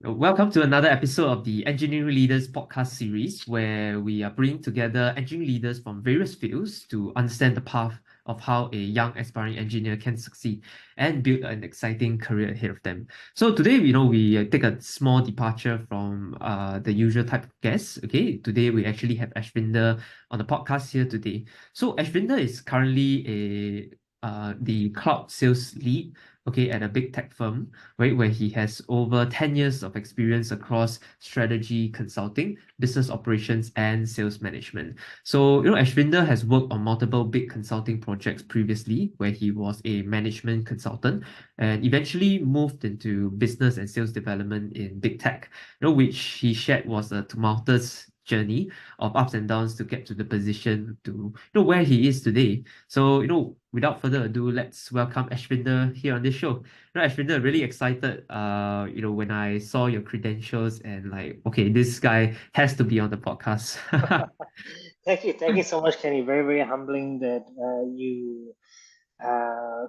Welcome to another episode of the Engineering Leaders podcast series, where we are bringing together engineering leaders from various fields to understand the path of how a young aspiring engineer can succeed and build an exciting career ahead of them. So today, we take a small departure from the usual type of guests. Okay, today we actually have Ashvinder on the podcast here today. So Ashvinder is currently the cloud sales lead, okay, at a big tech firm, right, where he has over 10 years of experience across strategy consulting, business operations, and sales management. So, Ashvinder has worked on multiple big consulting projects previously, where he was a management consultant and eventually moved into business and sales development in big tech, which he shared was a tumultuous journey of ups and downs to get to the position to where he is today. So, without further ado, let's welcome Ashvinder here on this show. Ashvinder, really excited, when I saw your credentials and like, okay, this guy has to be on the podcast. Thank you so much, Kenny. Very, very humbling that you uh,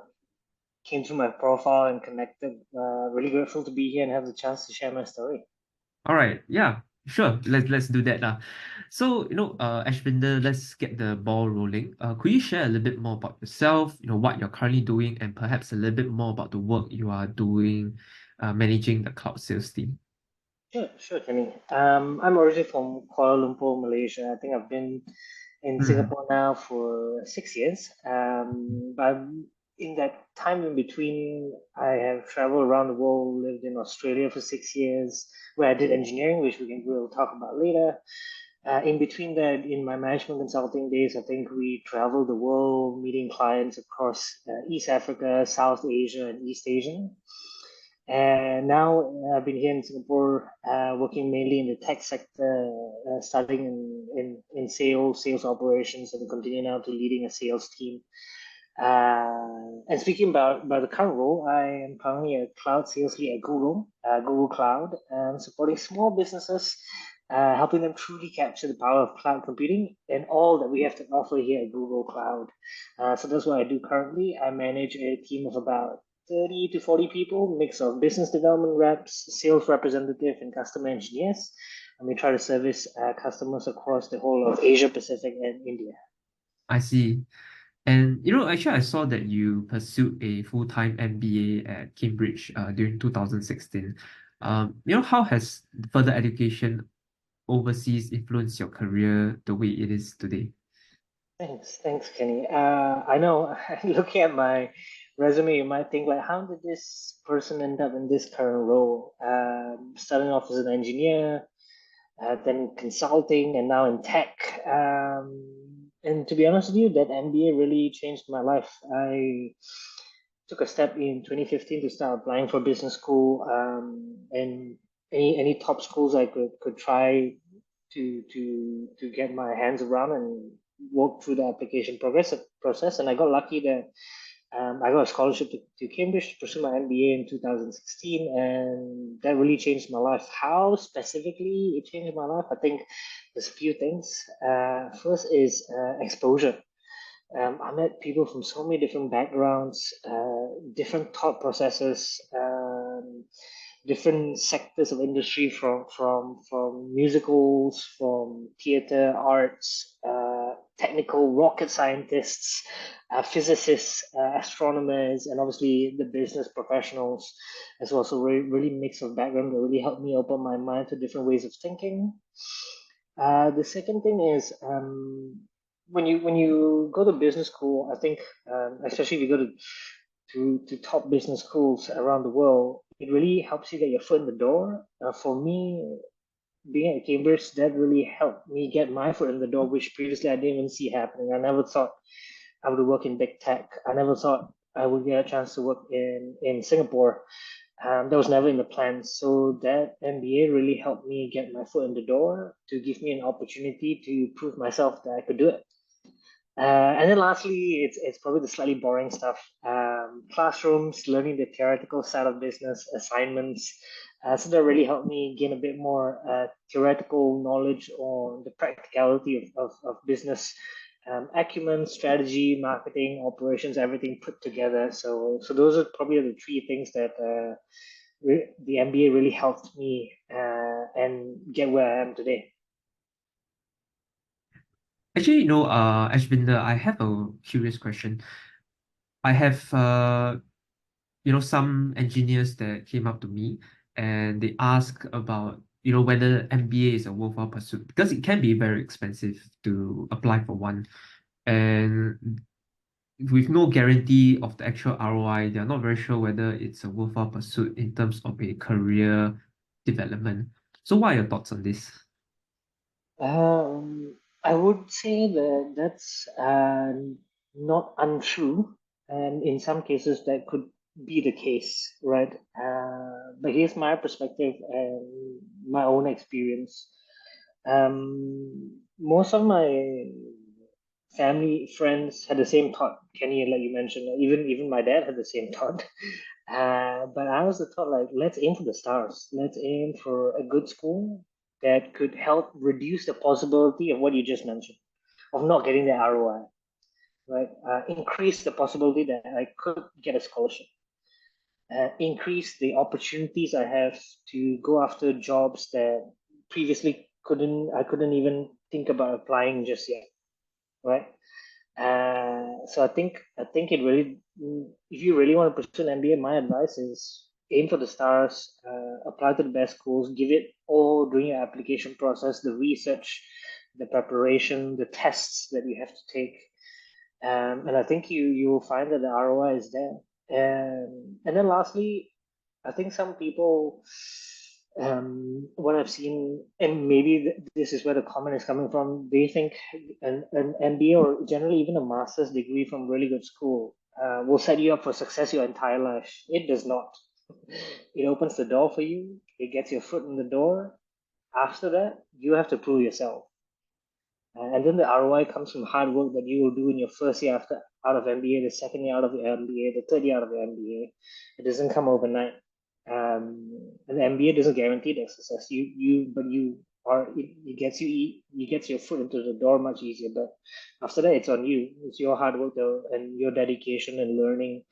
came through my profile and connected. Really grateful to be here and have the chance to share my story. All right, yeah, sure. Let's do that now. So, Ashvinder, let's get the ball rolling. Could you share a little bit more about yourself, what you're currently doing, and perhaps a little bit more about the work you are doing, managing the cloud sales team? Sure, Kenny. I'm originally from Kuala Lumpur, Malaysia. I think I've been in Mm. Singapore now for 6 years. But in that time in between, I have traveled around the world, lived in Australia for 6 years, where I did engineering, which we'll talk about later. In between that, in my management consulting days, I think we traveled the world meeting clients across East Africa, South Asia, and East Asia. And now I've been here in Singapore, working mainly in the tech sector, starting in sales operations, and continue now to leading a sales team. And speaking about the current role, I am currently a cloud sales lead at Google Cloud, supporting small businesses, helping them truly capture the power of cloud computing and all that we have to offer here at Google Cloud. So that's what I do currently. I manage a team of about 30 to 40 people, mix of business development reps, sales representative, and customer engineers. And we try to service customers across the whole of Asia Pacific and India. I see. And actually, I saw that you pursued a full-time MBA at Cambridge during 2016. How has further education overseas influenced your career the way it is today? Thanks, Kenny. I know looking at my resume, you might think like, how did this person end up in this current role? Starting off as an engineer, then consulting, and now in tech. And to be honest with you, that MBA really changed my life. I took a step in 2015 to start applying for business school, and any top schools I could try to get my hands around and work through the application process. And I got lucky that I got a scholarship to Cambridge to pursue my MBA in 2016, and that really changed my life. How specifically it changed my life? I think there's a few things. First is exposure. I met people from so many different backgrounds, different thought processes, different sectors of industry, from musicals, from theater, arts, technical rocket scientists, physicists, astronomers, and obviously the business professionals as well. So really mix of background that really helped me open my mind to different ways of thinking. The second thing is when you go to business school, I think especially if you go to top business schools around the world, it really helps you get your foot in the door. For me, being at Cambridge, that really helped me get my foot in the door, which previously I didn't even see happening. I never thought I would work in big tech. I never thought I would get a chance to work in Singapore. That was never in the plans. So that MBA really helped me get my foot in the door to give me an opportunity to prove myself that I could do it. And then lastly, it's probably the slightly boring stuff. Classrooms, learning the theoretical side of business, assignments. So that really helped me gain a bit more theoretical knowledge on the practicality of business acumen, strategy, marketing, operations, everything put together. So those are probably the three things that the MBA really helped me and get where I am today. Actually, Ashvinder, I have a curious question. I have some engineers that came up to me and they ask about, whether MBA is a worthwhile pursuit because it can be very expensive to apply for one. And with no guarantee of the actual ROI, they're not very sure whether it's a worthwhile pursuit in terms of a career development. So what are your thoughts on this? I would say that that's not untrue, and in some cases that could be the case, right? But here's my perspective and my own experience. Most of my family friends had the same thought, Kenny, like you mentioned. Even my dad had the same thought. But I was the thought like, let's aim for the stars. Let's aim for a good school that could help reduce the possibility of what you just mentioned, of not getting the ROI, right? Increase the possibility that I could get a scholarship. Increase the opportunities I have to go after jobs that previously I couldn't even think about applying just yet, right? So I think it really, if you really want to pursue an MBA, my advice is aim for the stars, apply to the best schools, give it all during your application process, the research, the preparation, the tests that you have to take, and I think you will find that the ROI is there. And then lastly, I think some people, what I've seen, and maybe this is where the comment is coming from, they think an MBA or generally even a master's degree from really good school will set you up for success your entire life. It does not. It opens the door for you. It gets your foot in the door. After that, you have to prove yourself. And then the ROI comes from hard work that you will do in your first year after out of MBA, the second year out of your MBA, the third year out of your MBA. It doesn't come overnight. And the MBA doesn't guarantee that success. It gets you gets your foot into the door much easier. But after that, it's on you. It's your hard work and your dedication and learning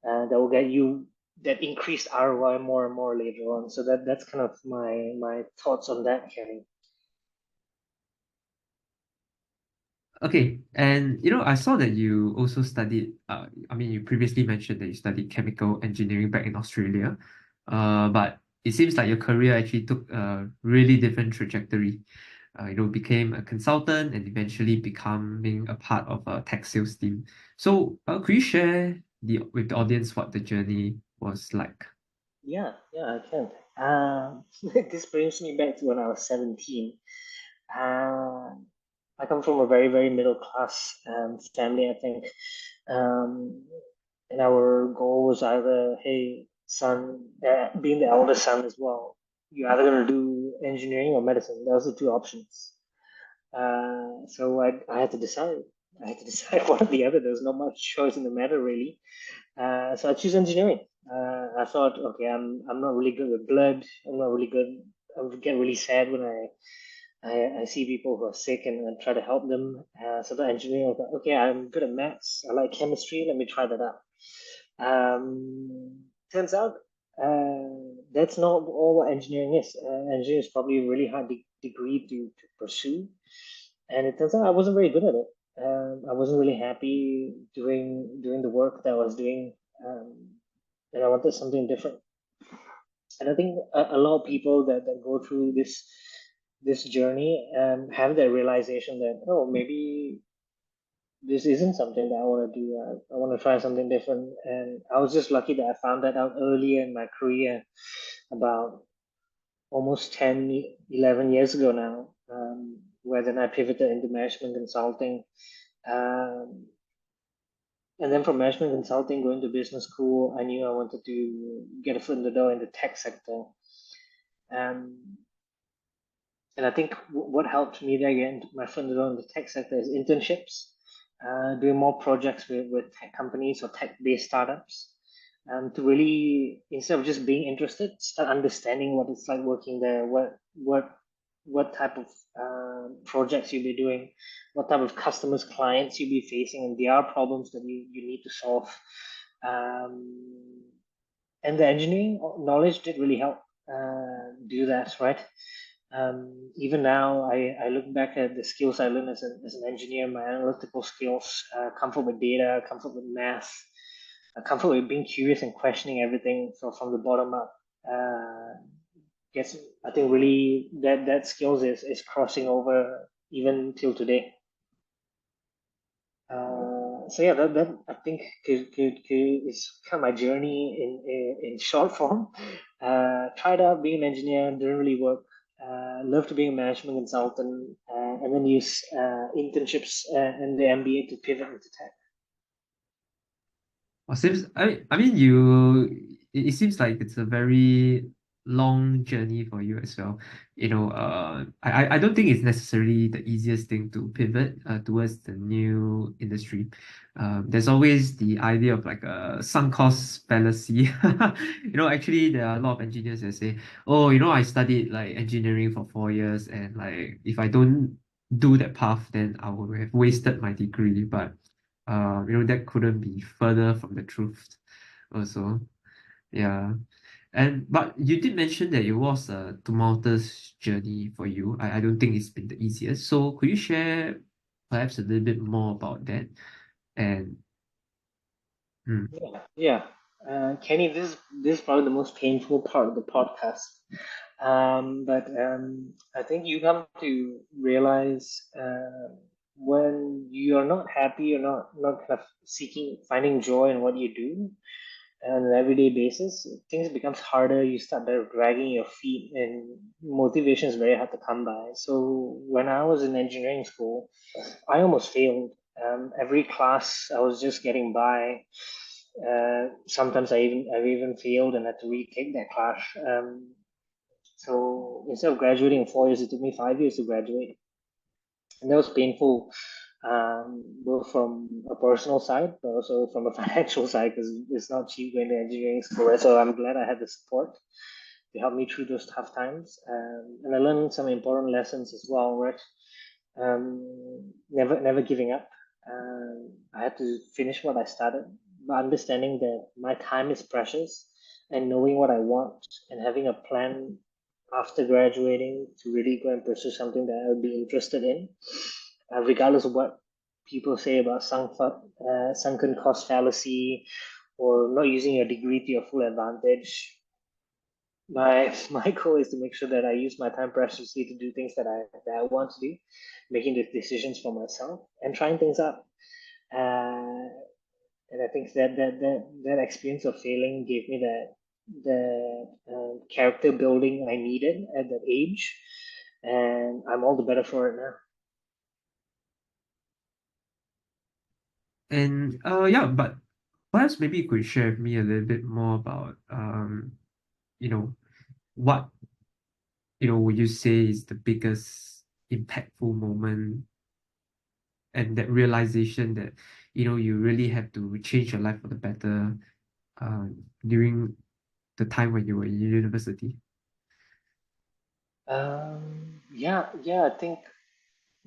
that will get you that increased ROI more and more later on. So that's kind of my thoughts on that, Kenny. Okay, and I saw that you also studied, you previously mentioned that you studied chemical engineering back in Australia, but it seems like your career actually took a really different trajectory. Became a consultant and eventually becoming a part of a tech sales team. So, could you share with the audience what the journey was like? Yeah, I can. This brings me back to when I was 17. Uh, I come from a very, very middle class family, I think. Um, and our goal was either, hey, son, being the eldest son as well, you're either going to do engineering or medicine. Those are the two options. So I had to decide. I had to decide one or the other. There was not much choice in the matter, really. So I choose engineering. I thought, okay, I'm not really good with blood. I'm not really good. I would get really sad when I see people who are sick and try to help them. So the engineering, I thought, okay, I'm good at maths. I like chemistry. Let me try that out. Turns out that's not all what engineering is. Engineering is probably a really hard degree to pursue, and it turns out I wasn't very good at it. I wasn't really happy doing the work that I was doing, and I wanted something different. And I think a lot of people that go through this journey have that realization that, oh, maybe this isn't something that I want to do. I want to try something different. And I was just lucky that I found that out earlier in my career, about almost 10, 11 years ago now, where then I pivoted into management consulting. Um, and then from management consulting, going to business school, I knew I wanted to get a foot in the door in the tech sector. Um, and I think what helped me there again, my foot in the door in the tech sector is internships, doing more projects with tech companies or tech-based startups, to really, instead of just being interested, start understanding what it's like working there, what type of projects you'll be doing, what type of customers, clients you'll be facing, and there are problems that you need to solve. Um, And the engineering knowledge did really help do that, right? Even now, I look back at the skills I learned as an engineer, my analytical skills, comfort with data, comfort with math, comfort with being curious and questioning everything from the bottom up. Guess I think really that skills is crossing over even till today. So yeah, that I think is kind of my journey in short form. Tried out being an engineer, didn't really work. Loved being a management consultant, and then use internships and the MBA to pivot into tech. Well, seems I mean it seems like it's a very long journey for you as well. I don't think it's necessarily the easiest thing to pivot towards the new industry. There's always the idea of like a sunk cost fallacy. Actually there are a lot of engineers that say, oh, I studied like engineering for 4 years, and like if I don't do that path, then I will have wasted my degree. But that couldn't be further from the truth also. Yeah. But you did mention that it was a tumultuous journey for you. I don't think it's been the easiest. So could you share perhaps a little bit more about that? And mm, Yeah. Kenny, this is probably the most painful part of the podcast. But I think you come to realize when you are not happy, you're not kind of finding joy in what you do on an everyday basis, things becomes harder. You start dragging your feet, and motivation is very hard to come by. So when I was in engineering school, I almost failed. Every class I was just getting by. Sometimes I've even failed and had to retake that class. So instead of graduating in 4 years, it took me 5 years to graduate, and that was painful, both from a personal side, but also from a financial side, because it's not cheap going to engineering school. Right? So I'm glad I had the support to help me through those tough times, and I learned some important lessons as well. Right, never giving up. I had to finish what I started, but understanding that my time is precious, and knowing what I want and having a plan after graduating to really go and pursue something that I would be interested in, regardless of what people say about sunken cost fallacy or not using your degree to your full advantage. My goal is to make sure that I use my time preciously to do things that I want to do, making the decisions for myself and trying things out. Uh, and I think that experience of failing gave me the character building I needed at that age, and I'm all the better for it now. yeah, but perhaps maybe you could share with me a little bit more about you know, what would you say is the biggest impactful moment and that realization that you really have to change your life for the better uh, during the time when you were in university. Yeah, I think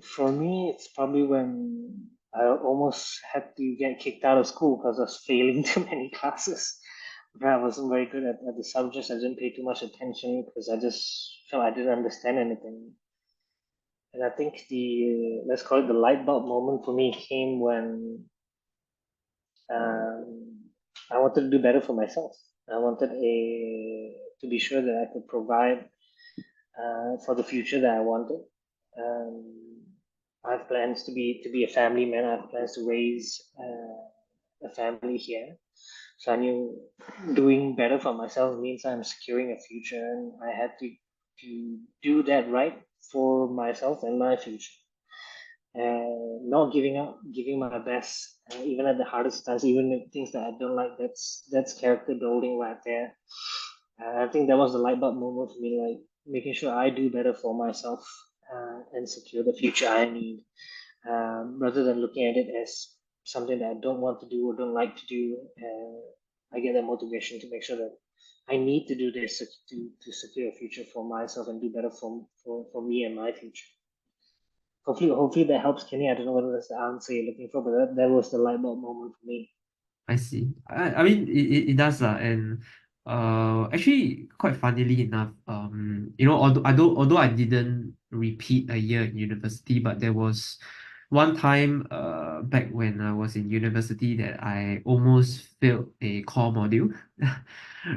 for me, it's probably when I almost had to get kicked out of school because I was failing too many classes. I wasn't very good at the subjects. I didn't pay too much attention because I just felt I didn't understand anything. And I think let's call it the light bulb moment for me came when um, I wanted to do better for myself. I wanted to be sure that I could provide for the future that I wanted. Um, I have plans to be a family man. I have plans to raise a family here. So I knew doing better for myself means I'm securing a future, and I had to do that right for myself and my future. Not giving up, giving my best, even at the hardest times, even the things that I don't like. That's character building right there. I think that was the light bulb moment for me, like making sure I do better for myself and secure the future I need, rather than looking at it as something that I don't want to do or don't like to do. I get that motivation to make sure that I need to do this to secure a future for myself and do better for me and my future. Hopefully that helps, Kenny. I don't know whether that's the answer you're looking for, but that was the light bulb moment for me. I see. I mean, it does, and Actually, quite funnily enough, although I didn't repeat a year in university, but there was one time, back when I was in university that I almost failed a core module.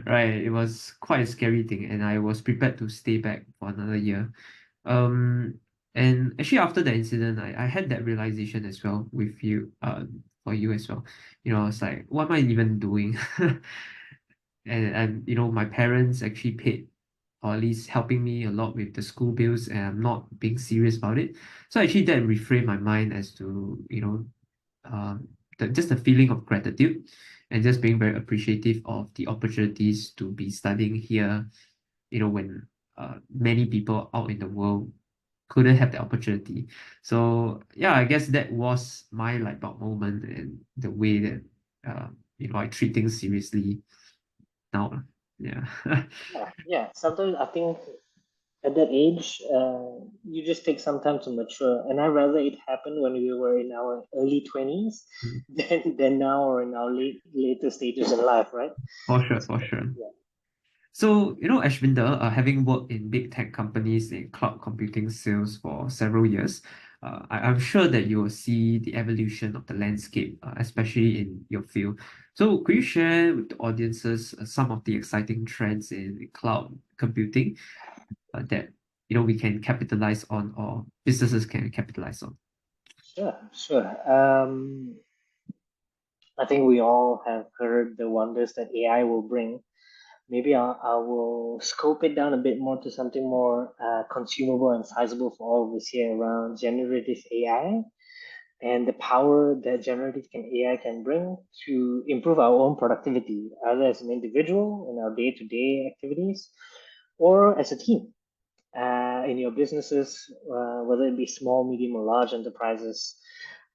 Right, it was quite a scary thing, and I was prepared to stay back for another year. Um, and actually after the incident, I had that realization as well with you, for you as well. I was like, what am I even doing? And my parents actually paid, or at least helping me a lot with the school bills, and I'm not being serious about it. So actually that reframed my mind as to, just the feeling of gratitude, and just being very appreciative of the opportunities to be studying here, when many people out in the world couldn't have the opportunity. So yeah, I guess that was my light bulb moment, and the way that I treat things seriously now. Yeah. Yeah, yeah. Sometimes I think at that age, you just take some time to mature. And I'd rather it happened when we were in our early 20s than now or in our later stages in life, right? For sure, So, for sure. yeah. So, Ashvinder, having worked in big tech companies in cloud computing sales for several years, I'm sure that you will see the evolution of the landscape, especially in your field. So, could you share with the audiences some of the exciting trends in cloud computing that we can capitalize on, or businesses can capitalize on? Sure, sure. I think we all have heard the wonders that AI will bring. Maybe I will scope it down a bit more to something more consumable and sizable for all of us here around generative AI and the power that AI can bring to improve our own productivity, either as an individual in our day-to-day activities or as a team in your businesses, whether it be small, medium, or large enterprises.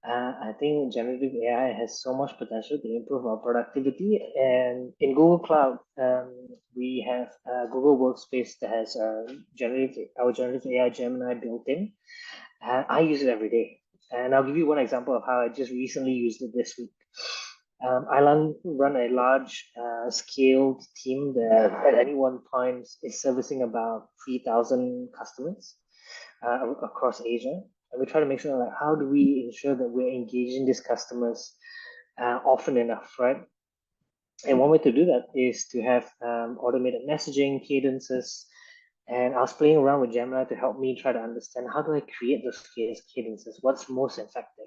I think generative AI has so much potential to improve our productivity. And in Google Cloud, we have Google Workspace that has our generative AI Gemini built in. I use it every day. And I'll give you one example of how I just recently used it this week. I run a large scaled team that at any one point is servicing about 3,000 customers across Asia. And we try to make sure, like, how do we ensure that we're engaging these customers often enough, right? And one way to do that is to have automated messaging cadences. And I was playing around with Gemini to help me try to understand how do I create those cadences? What's most effective?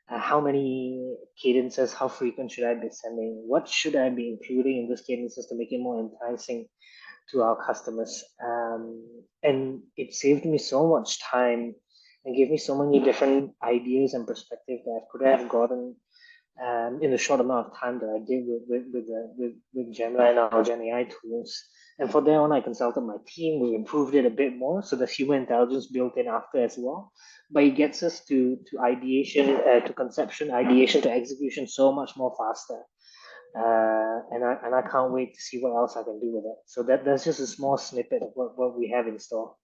How many cadences? How frequent should I be sending? What should I be including in those cadences to make it more enticing to our customers? And it saved me so much time and gave me so many different ideas and perspectives that I could have gotten in the short amount of time that I did with Gemini and our Gen AI tools. And from there on, I consulted my team. We improved it a bit more, so there's human intelligence built in after as well. But it gets us to ideation, to conception, ideation to execution so much more faster. And I can't wait to see what else I can do with it. So that's just a small snippet of what we have in store.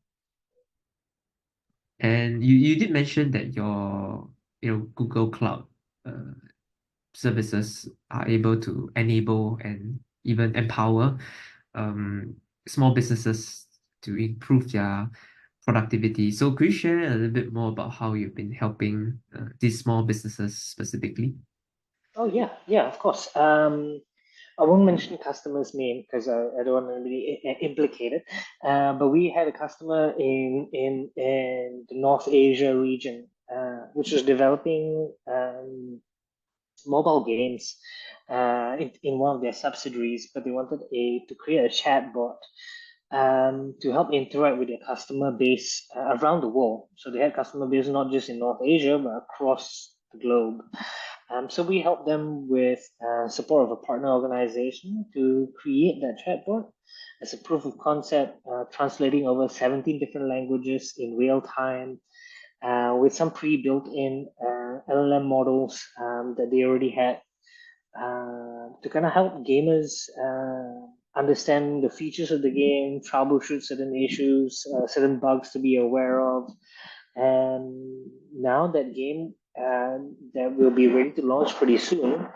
And you did mention that your Google Cloud uh, services are able to enable and even empower um, small businesses to improve their productivity. So could you share a little bit more about how you've been helping these small businesses specifically? Oh yeah, yeah, of course. I won't mention customer's name because I don't want to be implicated. But we had a customer in the North Asia region, which was developing mobile games in one of their subsidiaries, but they wanted to create a chatbot to help interact with their customer base around the world. So they had customer base not just in North Asia, but across the globe. So we helped them with support of a partner organization to create that chatbot as a proof of concept, translating over 17 different languages in real time with some pre-built-in LLM models that they already had to kind of help gamers understand the features of the game, troubleshoot certain issues, certain bugs to be aware of. And now that game that will be ready to launch pretty soon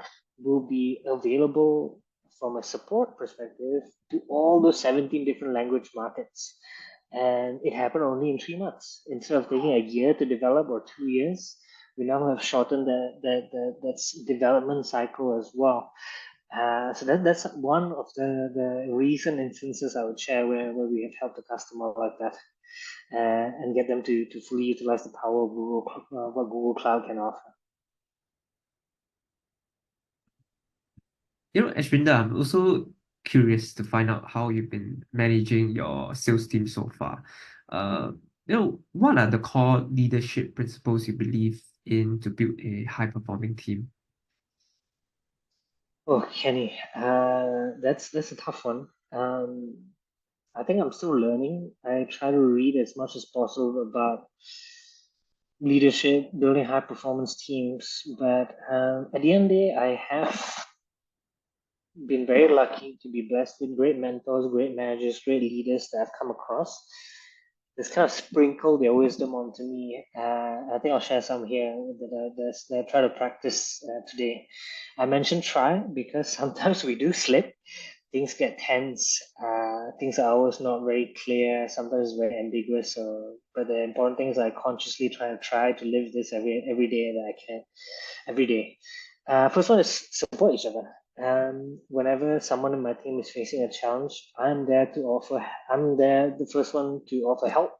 will be available from a support perspective to all those 17 different language markets. And it happened only in 3 months. Instead of taking a year to develop or 2 years, we now have shortened that development cycle as well. So that's one of the recent instances I would share where we have helped a customer like that, and get them to fully utilize the power of what Google Cloud can offer. Ashvinder, I'm also curious to find out how you've been managing your sales team so far. Uh, what are the core leadership principles you believe in to build a high-performing team? Oh, Kenny, that's a tough one. I think I'm still learning. I try to read as much as possible about leadership, building high performance teams, but at the end of the day, I have been very lucky to be blessed with great mentors, great managers, great leaders that I've come across. This kind of sprinkle their wisdom onto me. I think I'll share some here that I try to practice today. I mentioned try because sometimes we do slip. Things get tense. Things are always not very clear. Sometimes very ambiguous. But the important thing is I consciously try to live this every day that I can, every day. First one is support each other. Whenever someone in my team is facing a challenge, I'm there to offer. I'm there, the first one to offer help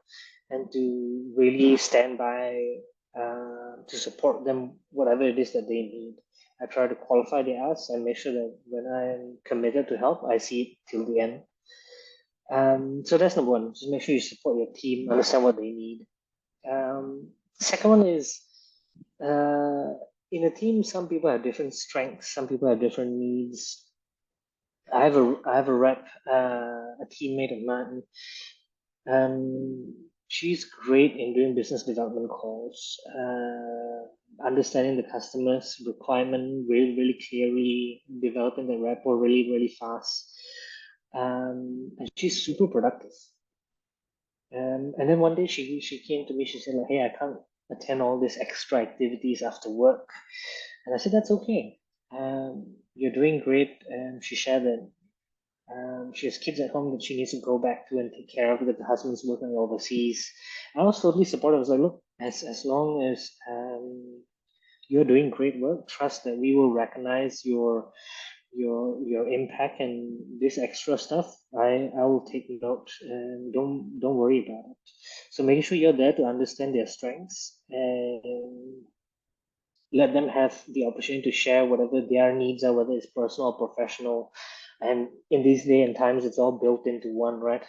and to really stand by to support them, whatever it is that they need. I try to qualify the ask and make sure that when I'm committed to help, I see it till the end. So that's number one. Just make sure you support your team, understand what they need. Second one is in a team, some people have different strengths, some people have different needs. I have a rep, a teammate of mine. She's great in doing business development calls, understanding the customer's requirement really, really clearly, developing the rapport really, really fast. And she's super productive. And then one day she came to me, she said, like, hey, I can't attend all these extra activities after work. And I said, that's okay. You're doing great. And she shared that she has kids at home that she needs to go back to and take care of because the husband's working overseas. I was totally supportive. I was like, look, as long as you're doing great work, trust that we will recognize your impact and this extra stuff. I will take note and don't worry about it. So making sure you're there to understand their strengths and let them have the opportunity to share whatever their needs are, whether it's personal or professional. And in these day and times, it's all built into one, right?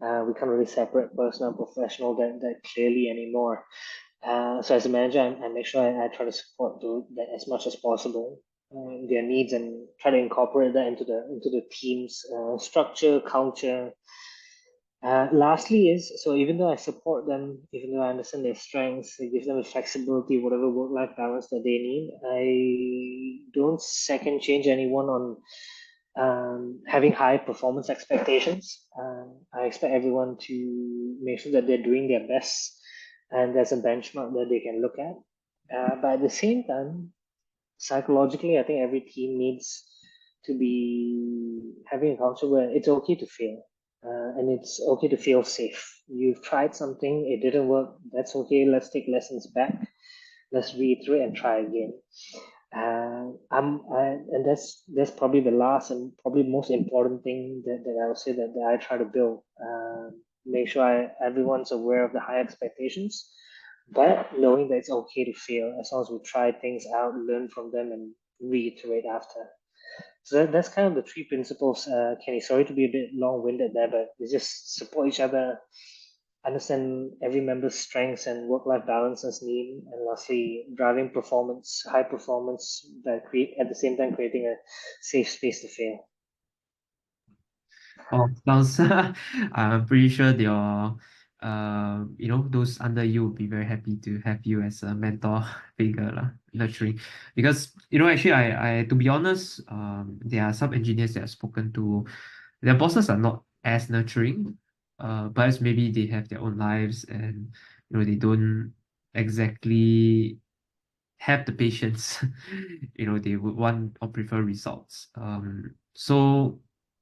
We can't really separate personal and professional that clearly anymore. So as a manager, I make sure I try to support that as much as possible, their needs, and try to incorporate that into the team's structure, culture. Lastly is, so even though I support them, even though I understand their strengths, I give them the flexibility, whatever work-life balance that they need, I don't second change anyone on having high performance expectations. I expect everyone to make sure that they're doing their best and there's a benchmark that they can look at. But at the same time, psychologically, I think every team needs to be having a culture where it's okay to fail. And it's okay to feel safe. You've tried something, it didn't work. That's okay. Let's take lessons back. Let's reiterate and try again. And that's probably the last and probably most important thing that I would say that I try to build. Make sure everyone's aware of the high expectations, but knowing that it's okay to fail as long as we try things out, learn from them, and reiterate after. So that's kind of the three principles, Kenny. Sorry to be a bit long-winded there, but we just support each other, understand every member's strengths and work-life balances need, and lastly, driving performance, high performance, but create at the same time creating a safe space to fail. Oh, sounds. I'm pretty sure those under you will be very happy to have you as a mentor figure, lah, nurturing. Because actually, I to be honest, there are some engineers that I've spoken to, their bosses are not as nurturing. Perhaps maybe they have their own lives and they don't exactly have the patience they would want or prefer results. So,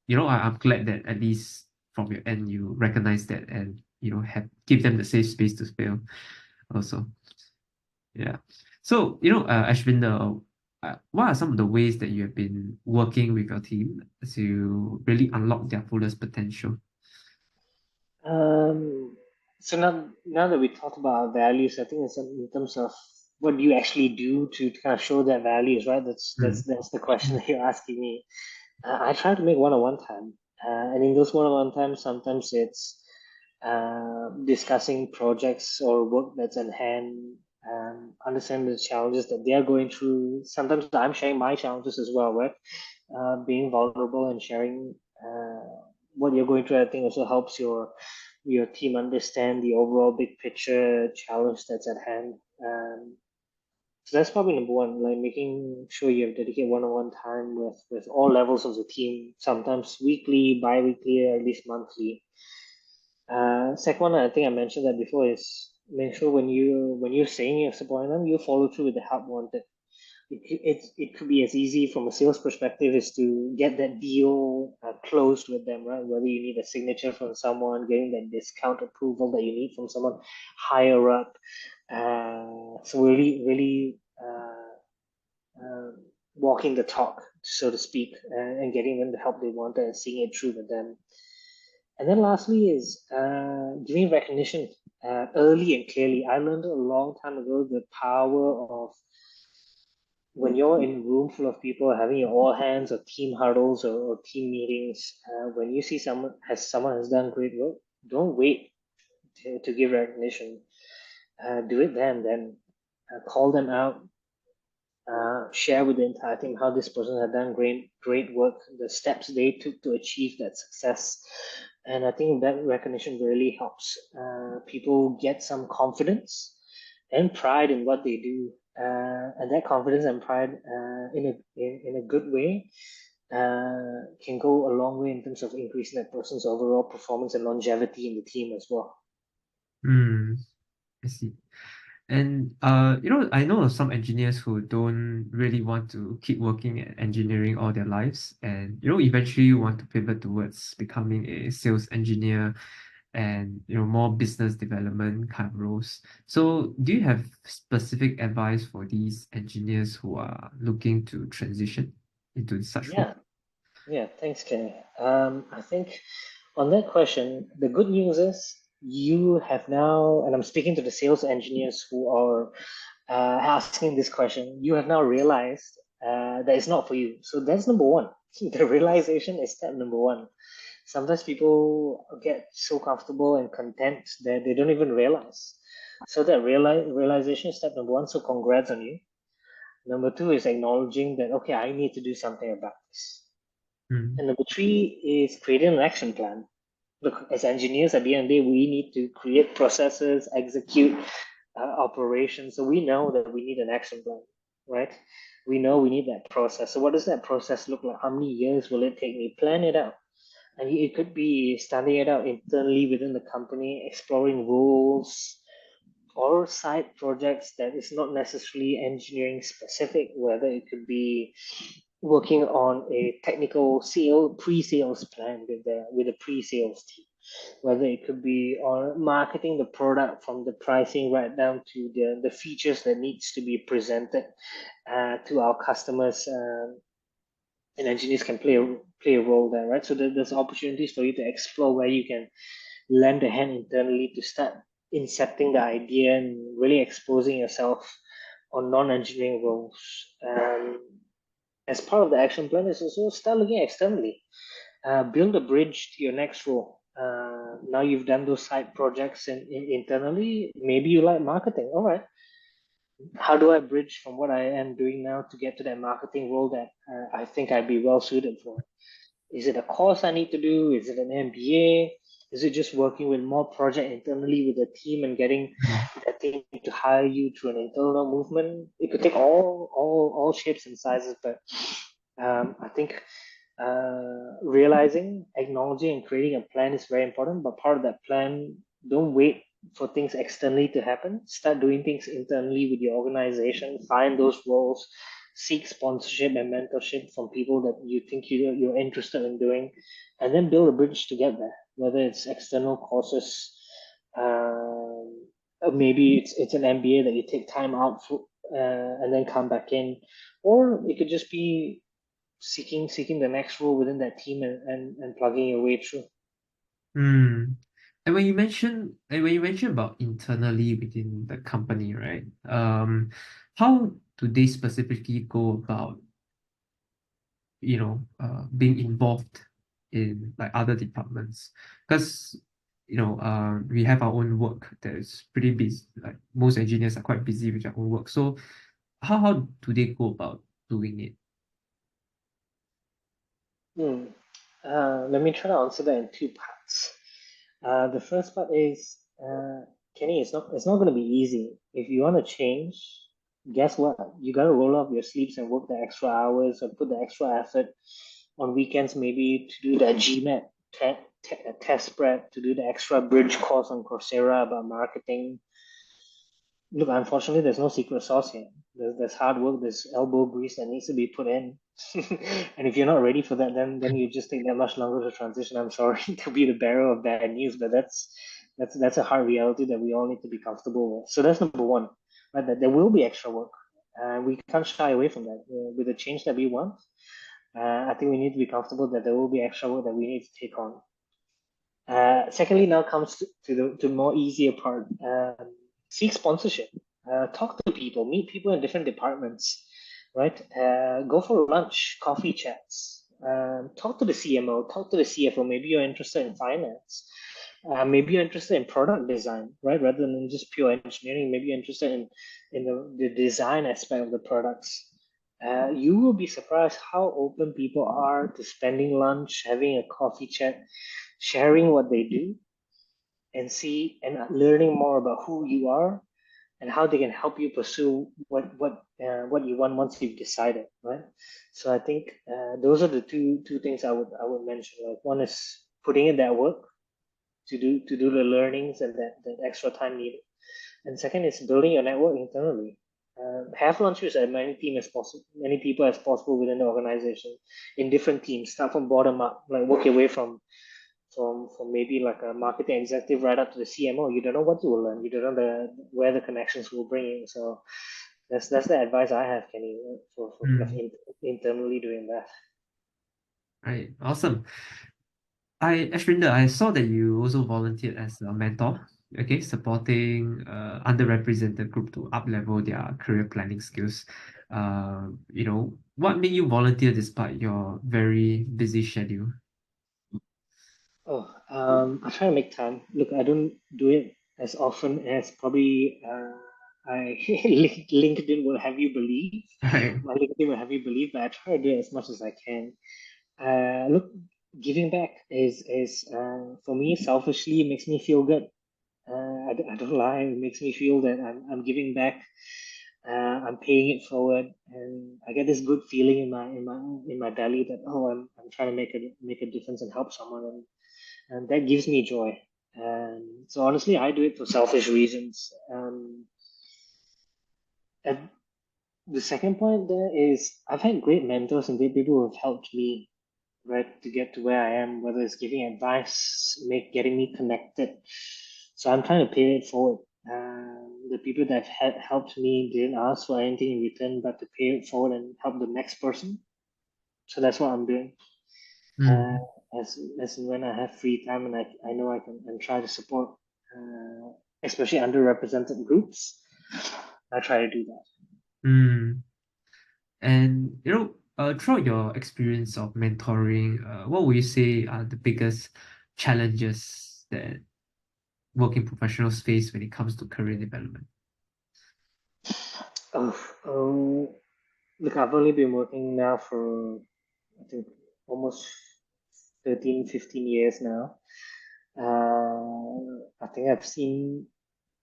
I'm glad that at least from your end you recognize that and have give them the safe space to fail also. Yeah. So, Ashvinder, what are some of the ways that you have been working with your team to really unlock their fullest potential? Um, so now that we talked about our values, I think it's in terms of what do you actually do to kind of show their values, right? That's the question that you're asking me. I try to make one-on-one time, and in those one-on-one times, sometimes it's discussing projects or work that's at hand, understand the challenges that they are going through. Sometimes I'm sharing my challenges as well, right? Being vulnerable and sharing what you're going through, I think also helps your team understand the overall big picture challenge that's at hand. So that's probably number one, like making sure you have dedicated one-on-one time with all levels of the team, sometimes weekly, bi-weekly, or at least monthly. Second one, I think I mentioned that before, is make sure when you're saying you're supporting them, you follow through with the help wanted. It could be as easy from a sales perspective as to get that deal closed with them, right? Whether you need a signature from someone, getting that discount approval that you need from someone higher up. So really walking the talk, so to speak, and getting them the help they want and seeing it through with them. And then lastly is giving recognition early and clearly. I learned a long time ago the power of when you're in a room full of people having your all hands or team huddles or team meetings, when you see someone has done great work, don't wait to give recognition. Do it then. Call them out. Share with the entire team how this person had done great work, the steps they took to achieve that success. And I think that recognition really helps people get some confidence and pride in what they do. And that confidence and pride in a good way can go a long way in terms of increasing that person's overall performance and longevity in the team as well. Hmm, I see. And I know of some engineers who don't really want to keep working at engineering all their lives, and eventually want to pivot towards becoming a sales engineer and more business development kind of roles. So, do you have specific advice for these engineers who are looking to transition into such role? Yeah, yeah, thanks, Kenny. I think on that question, the good news is you have now, and I'm speaking to the sales engineers who are asking this question, you have now realized that it's not for you. So that's number one. The realization is step number one. Sometimes people get so comfortable and content that they don't even realize. So that realization is step number one. So congrats on you. Number two is acknowledging that, okay, I need to do something about this. Mm, And number three is creating an action plan. Look, as engineers, at the end of the day, we need to create processes, execute operations. So we know that we need an action plan, right? We know we need that process. So what does that process look like? How many years will it take me? Plan it out. And it could be studying it out internally within the company, exploring roles or side projects that is not necessarily engineering specific, whether it could be working on a technical pre-sales plan with a pre-sales team, whether it could be on marketing the product from the pricing right down to the features that needs to be presented to our customers, and engineers can play a role there, right? So there's opportunities for you to explore where you can lend a hand internally to start incepting the idea and really exposing yourself on non-engineering roles. As part of the action plan is also start looking externally. Build a bridge to your next role. Now you've done those side projects internally. Maybe you like marketing. All right. How do I bridge from what I am doing now to get to that marketing role that I think I'd be well suited for? Is it a course I need to do? Is it an MBA? Is it just working with more project internally with a team and getting mm, that team to hire you through an internal movement? It could take all shapes and sizes, but I think realizing, acknowledging, and creating a plan is very important. But part of that plan, don't wait for things externally to happen. Start doing things internally with your organization. Find those roles. seek sponsorship and mentorship from people that you think you're interested in doing, and then build a bridge to get there. Whether it's external courses, maybe it's an MBA that you take time out for, and then come back in, or it could just be seeking the next role within that team and plugging your way through. Mm. And when you mention about internally within the company, right? How do they specifically go about, being involved in like other departments? Because we have our own work that is pretty busy. Like most engineers are quite busy with their own work. So how do they go about doing it? Hmm. Let me try to answer that in two parts. The first part is, Kenny, it's not going to be easy. If you want to change, guess what? You got to roll up your sleeves and work the extra hours or put the extra effort on weekends, maybe to do that GMAT test prep, to do the extra bridge course on Coursera about marketing. Look, unfortunately, there's no secret sauce here. There's hard work, there's elbow grease that needs to be put in. And if you're not ready for that, then you just take that much longer to transition. I'm sorry to be the bearer of bad news, but that's a hard reality that we all need to be comfortable with. So that's number one, right? That there will be extra work, and we can't shy away from that. With the change that we want, I think we need to be comfortable that there will be extra work that we need to take on. Secondly, now comes to the more easier part. Seek sponsorship. Talk to people. Meet people in different departments. Right. Go for lunch, coffee chats. Talk to the CMO. Talk to the CFO. Maybe you're interested in finance. Maybe you're interested in product design, right? Rather than just pure engineering. Maybe you're interested in the design aspect of the products. You will be surprised how open people are to spending lunch, having a coffee chat, sharing what they do, and learning more about who you are and how they can help you pursue what you want once you've decided, right? So I think those are the two things I would mention. Like one is putting in that work to do the learnings and that extra time needed, and second is building your network internally. Have lunch with as many people as possible within the organization in different teams. Start from bottom up, like work your way from maybe like a marketing executive right up to the CMO. You don't know what you will learn. You don't know where the connections will bring you. So that's the advice I have, Kenny, for kind of Mm. internally doing that. Right. Awesome. Ashvinder, I saw that you also volunteered as a mentor, okay, supporting underrepresented group to up-level their career planning skills. What made you volunteer despite your very busy schedule? Oh, I try to make time. Look, I don't do it as often as probably I LinkedIn will have you believe. Right. My LinkedIn will have you believe, but I try to do it as much as I can. Look, giving back is for me selfishly makes me feel good. I don't lie. It makes me feel that I'm giving back. I'm paying it forward, and I get this good feeling in my belly that, oh, I'm trying to make a difference and help someone, and that gives me joy. And so honestly, I do it for selfish reasons. And the second point there is I've had great mentors and great people who have helped me, right, to get to where I am, whether it's giving advice, getting me connected. So I'm trying to pay it forward. The people that had helped me didn't ask for anything in return, but to pay it forward and help the next person. So that's what I'm doing. Uh, Mm. as and when I have free time and I know I can and try to support, especially underrepresented groups, I try to do that. Mm. And throughout your experience of mentoring, what would you say are the biggest challenges that working professionals face when it comes to career development? Oh, look, I've only been working now for I think almost 13, 15 years now. I think I've seen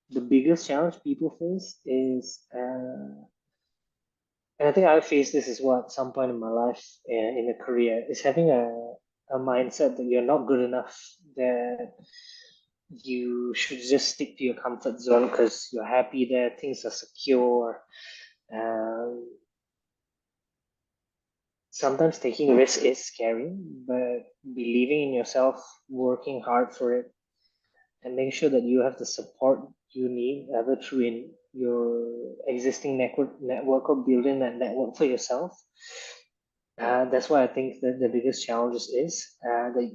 the biggest challenge people face is, and I think I faced this as well at some point in my life, in a career, is having a mindset that you're not good enough, that you should just stick to your comfort zone because you're happy there, things are secure. Um, sometimes taking risks is scary, but believing in yourself, working hard for it, and make sure that you have the support you need, either through in your existing network or building that network for yourself. That's why I think that the biggest challenges is that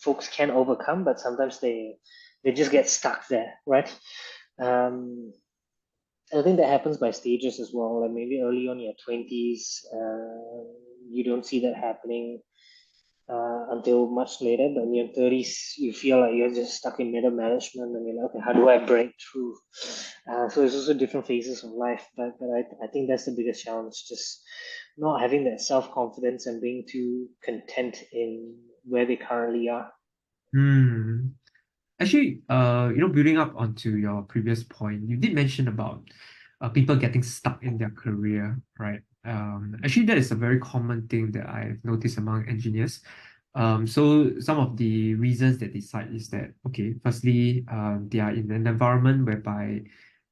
folks can overcome, but sometimes they just get stuck there, right? Um, I think that happens by stages as well. Like maybe early on in your 20s, you don't see that happening until much later. But in your 30s, you feel like you're just stuck in middle management and you're like, okay, how do I break through? So it's also different phases of life. But I think that's the biggest challenge, just not having that self-confidence and being too content in where they currently are. Hmm. Actually, building up onto your previous point, you did mention about people getting stuck in their career, right? Actually, that is a very common thing that I've noticed among engineers. So some of the reasons that they cite is that, okay, firstly, they are in an environment whereby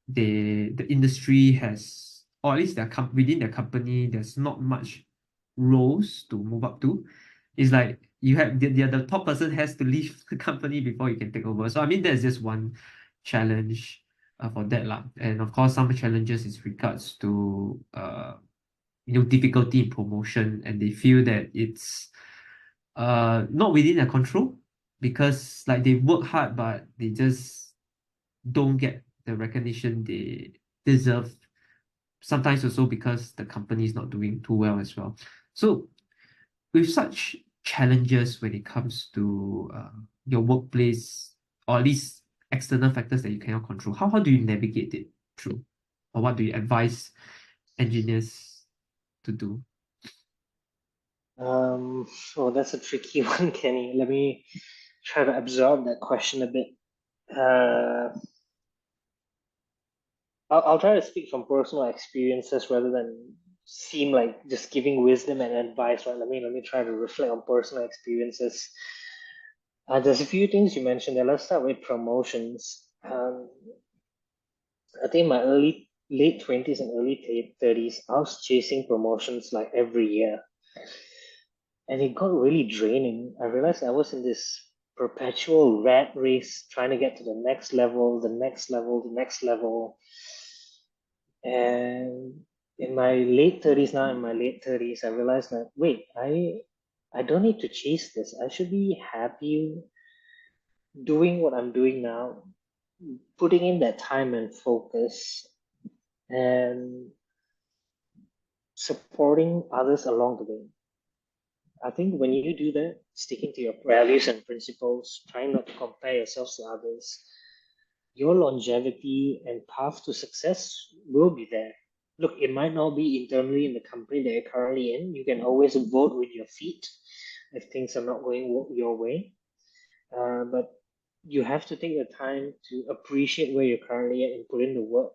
the industry has, or at least within their company, there's not much roles to move up to. It's like you have the top person has to leave the company before you can take over. So I mean, there's just one challenge for that lah. And of course, some challenges is regards to difficulty in promotion, and they feel that it's not within their control because like they work hard, but they just don't get the recognition they deserve. Sometimes also because the company is not doing too well as well. So with such challenges when it comes to your workplace, or at least external factors that you cannot control, how do you navigate it through? Or what do you advise engineers to do? So that's a tricky one, Kenny. Let me try to absorb that question a bit. Uh, I'll try to speak from personal experiences rather than seem like just giving wisdom and advice, right? Let me try to reflect on personal experiences. There's a few things you mentioned there. Let's start with promotions. I think my late 20s and early 30s, I was chasing promotions like every year, and it got really draining. I realized I was in this perpetual rat race trying to get to the next level, the next level, the next level. And in my late 30s now, in my late 30s, I realized that wait, I don't need to chase this. I should be happy doing what I'm doing now, putting in that time and focus, and supporting others along the way. I think when you do that, sticking to your values and principles, trying not to compare yourselves to others, your longevity and path to success will be there. Look, it might not be internally in the company that you're currently in. You can always vote with your feet if things are not going your way. But you have to take the time to appreciate where you're currently at and put in the work.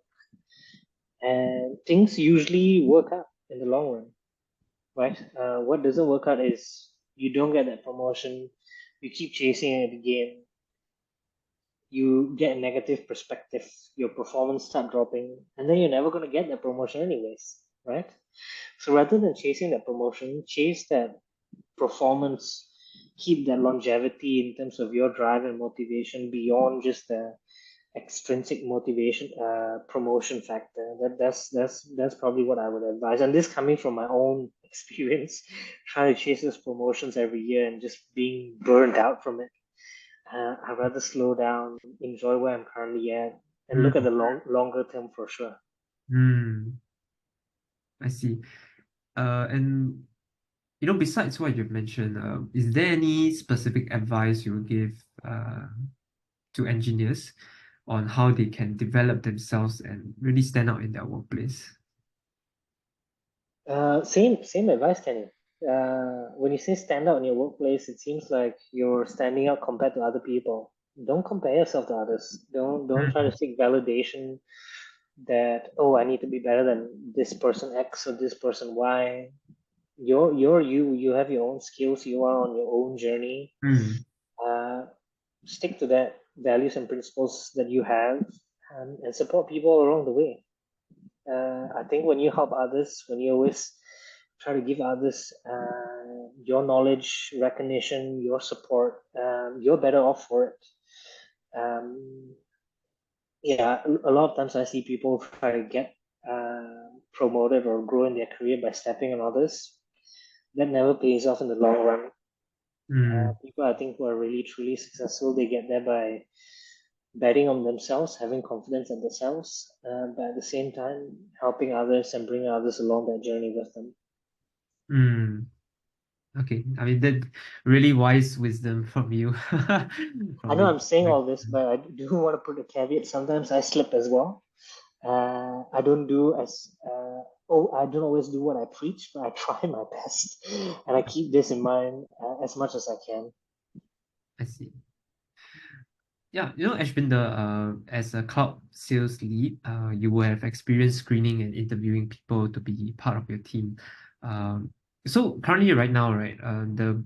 And things usually work out in the long run, right? What doesn't work out is you don't get that promotion, you keep chasing it again, you get a negative perspective, your performance start dropping, and then you're never going to get that promotion anyways, right? So rather than chasing that promotion, chase that performance, keep that longevity in terms of your drive and motivation beyond just the extrinsic motivation, promotion factor. That's probably what I would advise, and this coming from my own experience trying to chase those promotions every year and just being burned out from it. I'd rather slow down, enjoy where I'm currently at, and look at Mm, the longer term for sure. mm, I see. And besides what you've mentioned, is there any specific advice you would give to engineers on how they can develop themselves and really stand out in their workplace? Same advice, Kenny. When you say stand out in your workplace, it seems like you're standing out compared to other people. Don't compare yourself to others. Don't try to Mm, seek validation that, oh, I need to be better than this person X or this person Y. You're you. You have your own skills. You are on your own journey. mm, Uh, Stick to that values and principles that you have, and support people along the way. I think when you help others, when you always try to give others your knowledge, recognition, your support. You're better off for it. Yeah, a lot of times I see people try to get promoted or grow in their career by stepping on others. That never pays off in the long run. Mm, People, I think, who are really truly successful, they get there by betting on themselves, having confidence in themselves, but at the same time, helping others and bringing others along that journey with them. mm. Okay, I mean that really wise wisdom from you. I know From I'm saying all this, but I do want to put a caveat. Sometimes I slip as well. I don't do as I don't always do what I preach, but I try my best, and I keep this in mind as much as I can. I see. Yeah, Ashvinder, as a cloud sales lead, you will have experience screening and interviewing people to be part of your team. So currently, right now, right, the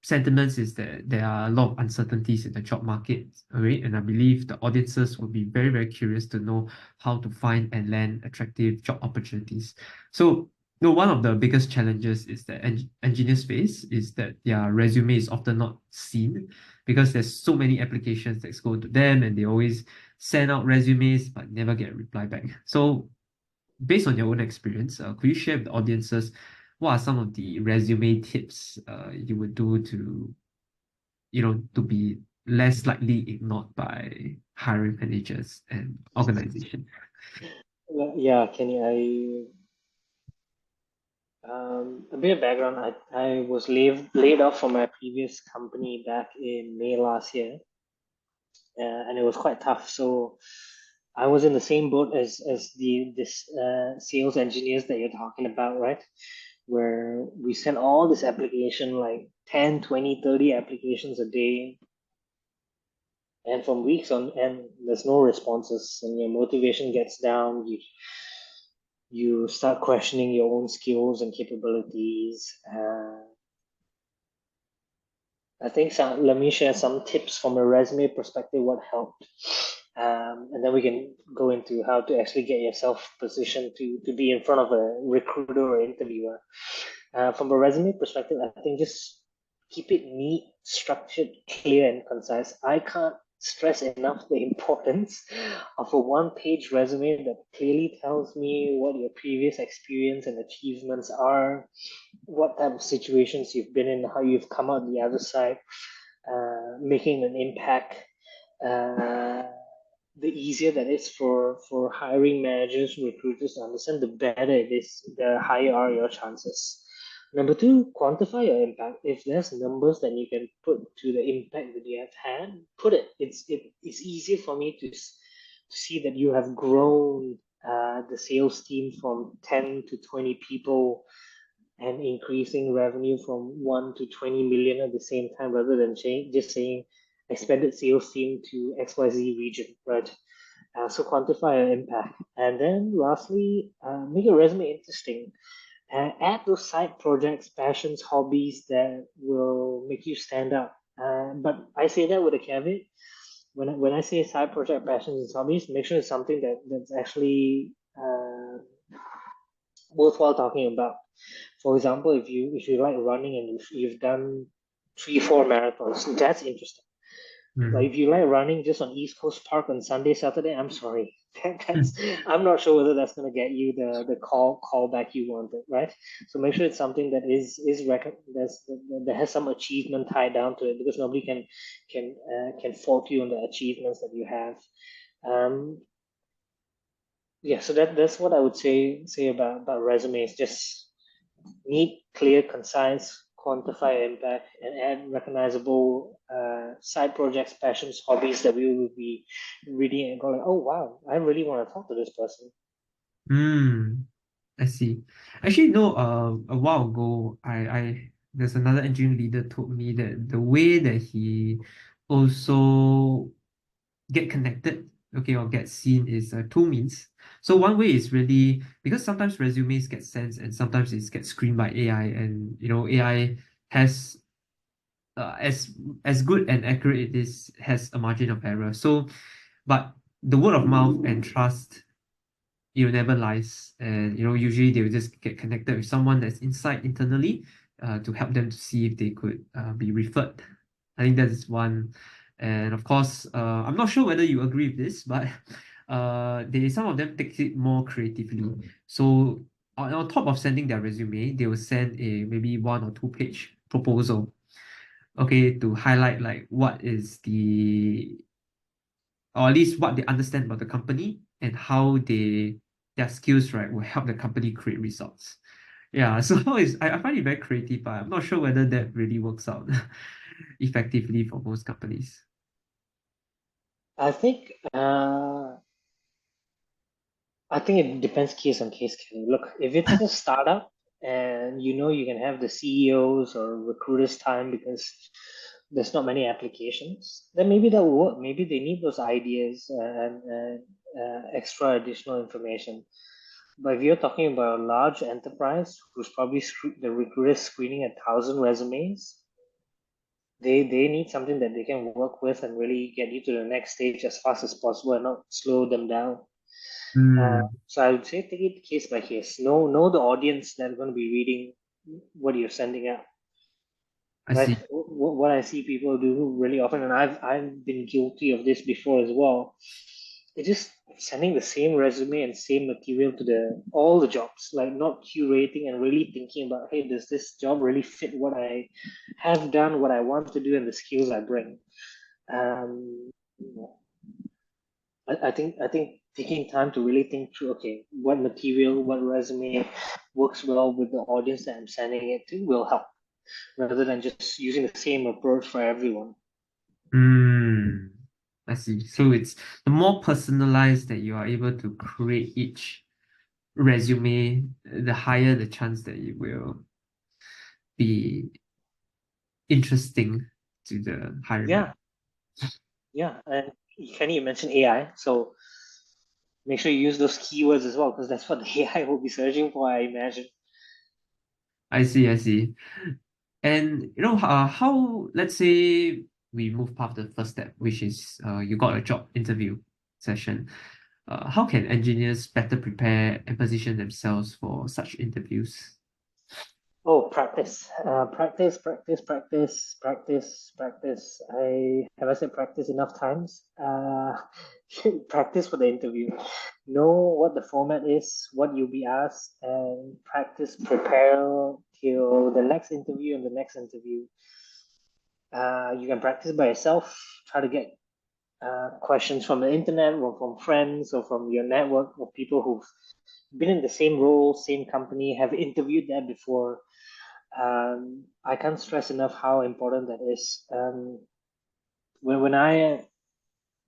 sentiments is that there are a lot of uncertainties in the job market, right? And I believe the audiences will be very, very curious to know how to find and land attractive job opportunities. So, one of the biggest challenges is that engineers face is that their resume is often not seen because there's so many applications that go to them and they always send out resumes but never get a reply back. So based on your own experience, could you share with the audiences what are some of the resume tips you would do to, to be less likely ignored by hiring managers and organizations? Yeah, Kenny, a bit of background. I was laid off from my previous company back in May last year, and it was quite tough. So I was in the same boat as this sales engineers that you're talking about, right? Where we send all this application, like 10, 20, 30 applications a day, and from weeks on end, there's no responses, and your motivation gets down. You start questioning your own skills and capabilities. I think let me share some tips from a resume perspective, what helped. And then we can go into how to actually get yourself positioned to be in front of a recruiter or interviewer. From a resume perspective, I think just keep it neat, structured, clear, and concise. I can't stress enough the importance of a one-page resume that clearly tells me what your previous experience and achievements are, what type of situations you've been in, how you've come out the other side, making an impact. Uh, the easier that is for hiring managers, recruiters to understand, the better it is, the higher are your chances. Number two, quantify your impact. If there's numbers that you can put to the impact that you have had, put it. It's easier for me to see that you have grown the sales team from 10 to 20 people and increasing revenue from 1 to 20 million at the same time, rather than just saying expanded sales team to XYZ region, right? So quantify your impact. And then lastly, make your resume interesting. Add those side projects, passions, hobbies that will make you stand out. But I say that with a caveat. When I say side project, passions, and hobbies, make sure it's something that's actually worthwhile talking about. For example, if you like running and you've done 3 4 marathons, that's interesting. But Mm. if you like running just on East Coast Park on Sunday, Saturday, I'm sorry. I'm not sure whether that's gonna get you the call back you wanted, right? So make sure it's something that that has some achievement tied down to it, because nobody can fault you on the achievements that you have. Um, yeah, so that's what I would say about resumes. Just neat, clear, concise, quantify impact, and add recognizable side projects, passions, hobbies that we will be reading and going, oh wow, I really want to talk to this person. Mm. I see. Actually, no, a while ago, there's another engineering leader told me that the way that he also get connected, okay, or get seen is two means. So one way is really because sometimes resumes get sent and sometimes it gets screened by AI, and AI has as good and accurate it is has a margin of error. So, but the word of mouth and trust never lies, and usually they will just get connected with someone that's inside internally to help them to see if they could be referred. I think that is one. And of course, I'm not sure whether you agree with this, but some of them take it more creatively. So on top of sending their resume, they will send a maybe 1 or 2 page proposal, okay, to highlight like what is or at least what they understand about the company and how their skills, right, will help the company create results. Yeah, so I find it very creative, but I'm not sure whether that really works out effectively for most companies. I think it depends case on case, Kenny. Look, if it's a startup and you can have the CEOs or recruiters time because there's not many applications, then maybe that will work. Maybe they need those ideas and extra additional information. But if you're talking about a large enterprise who's probably the recruiter screening 1,000 resumes, they need something that they can work with and really get you to the next stage as fast as possible and not slow them down. Mm, So I would say take it case by case. Know the audience that's going to be reading what you're sending out. I Right. see. What I see people do really often, and I've been guilty of this before as well. It's just sending the same resume and same material to all the jobs, like not curating and really thinking about, hey, does this job really fit what I have done, what I want to do, and the skills I bring. Um, I think taking time to really think through, okay, what material, what resume works well with the audience that I'm sending it to will help, rather than just using the same approach for everyone. Mm, I see. So it's the more personalized that you are able to create each resume, the higher the chance that it will be interesting to the hiring Yeah, manager. yeah, and Kenny, you mentioned AI, so make sure you use those keywords as well, because that's what the AI will be searching for, I imagine. I see, I see. And how, let's say we move past the first step, which is you got a job interview session. How can engineers better prepare and position themselves for such interviews? Oh, practice. Practice, practice, practice, practice, practice. I said practice enough times. Practice for the interview. Know what the format is, what you'll be asked, and practice, prepare till the next interview and the next interview. You can practice by yourself. Try to get questions from the internet or from friends or from your network of people who've been in the same role, same company, have interviewed there before. I can't stress enough how important that is. When I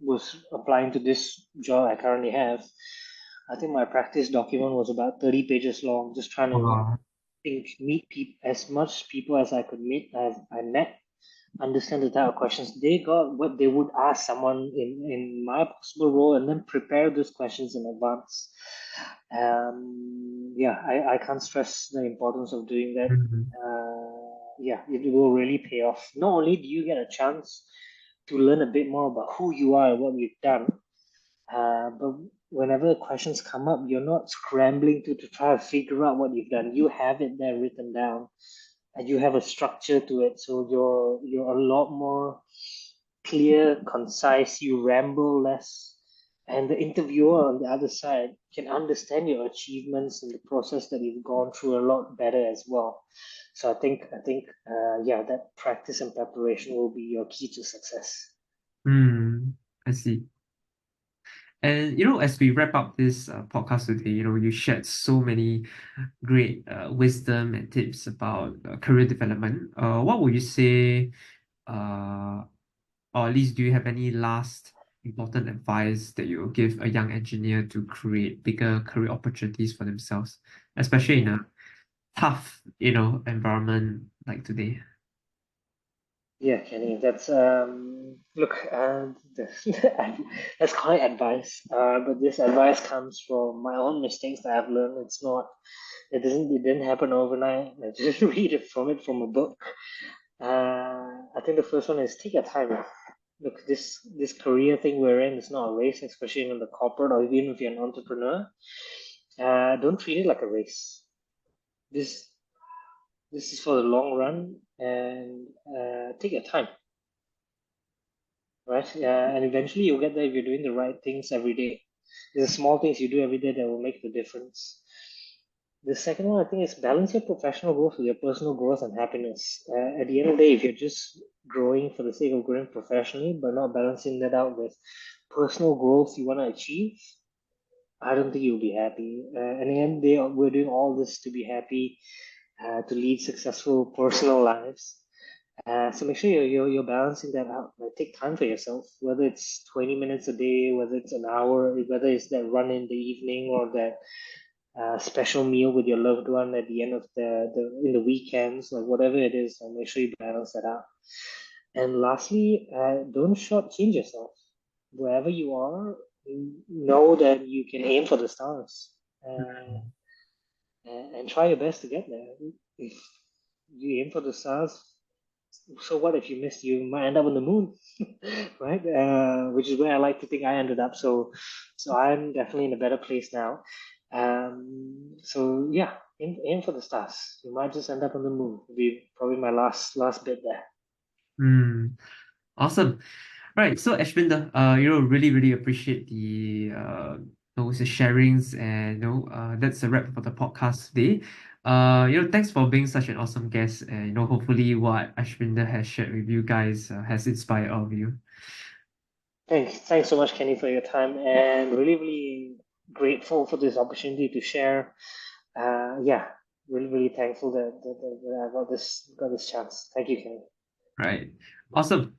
was applying to this job I currently have, I think my practice document was about 30 pages long, just trying to Wow. meet as much people as I could meet. I met, understand the type of questions they got, what they would ask someone in my possible role, and then prepare those questions in advance. Yeah, I can't stress the importance of doing that. Mhm. Yeah, it will really pay off. Not only do you get a chance to learn a bit more about who you are and what you've done, but whenever the questions come up, you're not scrambling to try to figure out what you've done. You have it there written down and you have a structure to it. So you're a lot more clear, concise, you ramble less. And the interviewer on the other side can understand your achievements and the process that you've gone through a lot better as well. So yeah, that practice and preparation will be your key to success. I see. And as we wrap up this podcast today, you shared so many great wisdom and tips about career development. What would you say, uh, or at least do you have any last important advice that you will give a young engineer to create bigger career opportunities for themselves, especially in a tough, environment like today? Yeah, Kenny, that's look, let's call it advice. But this advice comes from my own mistakes that I've learned. It didn't happen overnight. I didn't read it from a book. I think the first one is take your time. look, this career thing we're in is not a race, especially in the corporate or even if you're an entrepreneur. Don't treat it like a race. This this is for the long run, and take your time, right? And eventually you'll get there if you're doing the right things every day. There's the small things you do every day that will make the difference. The second one, I think, is balance your professional growth with your personal growth and happiness. At the end of the day, if you're just growing for the sake of growing professionally, but not balancing that out with personal growth you want to achieve, I don't think you'll be happy. And in the end, we're doing all this to be happy, to lead successful personal lives. So make sure you're balancing that out. Like, take time for yourself, whether it's 20 minutes a day, whether it's an hour, whether it's that run in the evening or that special meal with your loved one at the end of the in the weekends, like whatever it is, and make sure you balance that out. And lastly, don't shortchange yourself. Wherever you are, know that you can aim for the stars, and try your best to get there. If you aim for the stars, so what if you miss? You might end up on the moon, right? Which is where I like to think I ended up. So I'm definitely in a better place now. So yeah, aim for the stars. You might just end up on the moon. Would be probably my last bit there. Awesome. Right. So Ashvinder, really appreciate the those sharings, and that's a wrap for the podcast today. Thanks for being such an awesome guest, and hopefully what Ashvinder has shared with you guys has inspired all of you. Thanks so much, Kenny, for your time, and really grateful for this opportunity to share. Yeah, really thankful that I got this chance. Thank you, Kenny. Right. Awesome.